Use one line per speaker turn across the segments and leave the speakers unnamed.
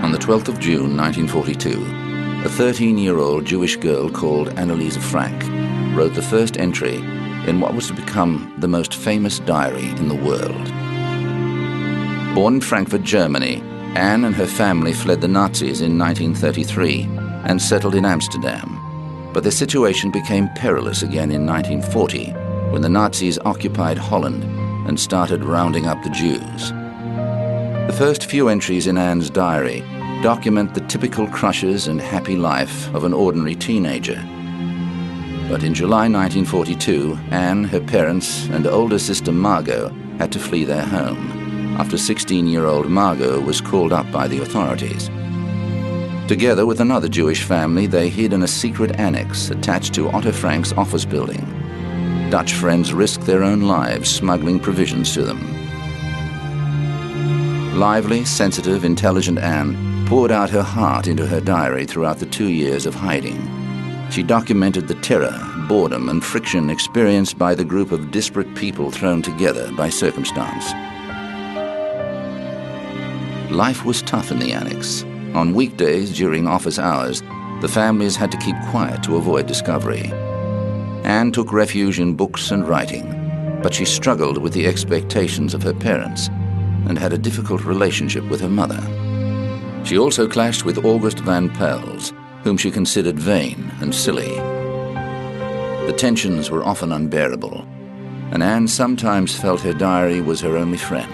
On the 12th of June 1942, a 13-year-old Jewish girl called Anneliese Frank wrote the first entry in what was to become the most famous diary in the world. Born in Frankfurt, Germany, Anne and her family fled the Nazis in 1933 and settled in Amsterdam. But their situation became perilous again in 1940 when the Nazis occupied Holland and started rounding up the Jews. The first few entries in Anne's diary document the typical crushes and happy life of an ordinary teenager. But in July 1942, Anne, her parents, and older sister Margot had to flee their home after 16-year-old Margot was called up by the authorities. Together with another Jewish family, they hid in a secret annex attached to Otto Frank's office building. Dutch friends risked their own lives smuggling provisions to them. Lively, sensitive, intelligent Anne poured out her heart into her diary throughout the 2 years of hiding. She documented the terror, boredom, and friction experienced by the group of disparate people thrown together by circumstance. Life was tough in the annex. On weekdays during office hours, the families had to keep quiet to avoid discovery. Anne took refuge in books and writing, but she struggled with the expectations of her parents and had a difficult relationship with her mother. She also clashed with August van Pels, whom she considered vain and silly. The tensions were often unbearable, and Anne sometimes felt her diary was her only friend.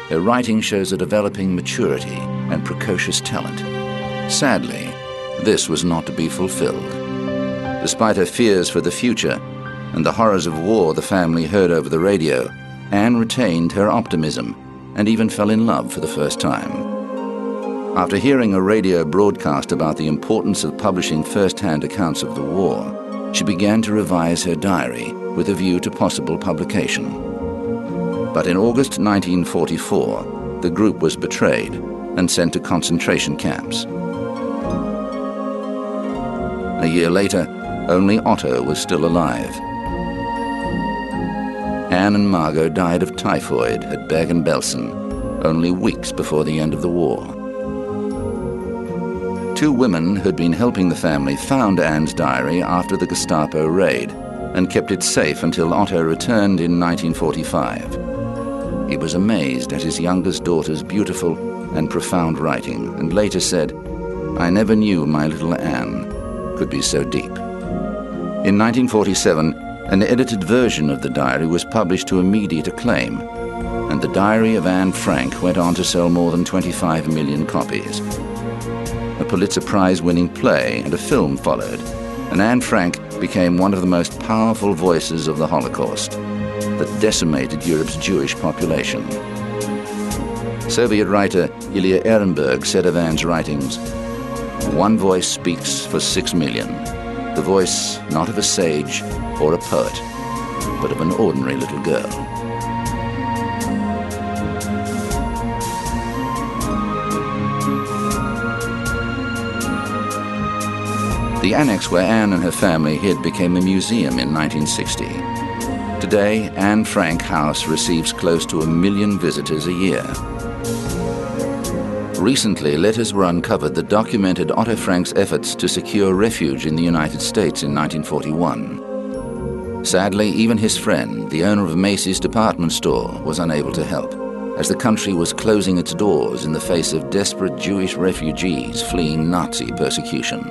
Her writing shows a developing maturity and precocious talent. Sadly, this was not to be fulfilled. Despite her fears for the future and the horrors of war the family heard over the radio, Anne retained her optimism and even fell in love for the first time. After hearing a radio broadcast about the importance of publishing first-hand accounts of the war, she began to revise her diary with a view to possible publication. But in August 1944, the group was betrayed and sent to concentration camps. A year later, only Otto was still alive. Anne and Margot died of typhoid at Bergen-Belsen only weeks before the end of the war. Two women who'd been helping the family found Anne's diary after the Gestapo raid and kept it safe until Otto returned in 1945. He was amazed at his youngest daughter's beautiful and profound writing and later said, "I never knew my little Anne could be so deep." In 1947, an edited version of the diary was published to immediate acclaim, and the Diary of Anne Frank went on to sell more than 25 million copies. A Pulitzer Prize-winning play and a film followed, and Anne Frank became one of the most powerful voices of the Holocaust that decimated Europe's Jewish population. Soviet writer Ilya Ehrenberg said of Anne's writings, "One voice speaks for 6 million, the voice not of a sage or a poet, but of an ordinary little girl." The annex where Anne and her family hid became a museum in 1960. Today, Anne Frank House receives close to 1 million visitors a year. Recently, letters were uncovered that documented Otto Frank's efforts to secure refuge in the United States in 1941. Sadly, even his friend, the owner of Macy's department store, was unable to help, as the country was closing its doors in the face of desperate Jewish refugees fleeing Nazi persecution.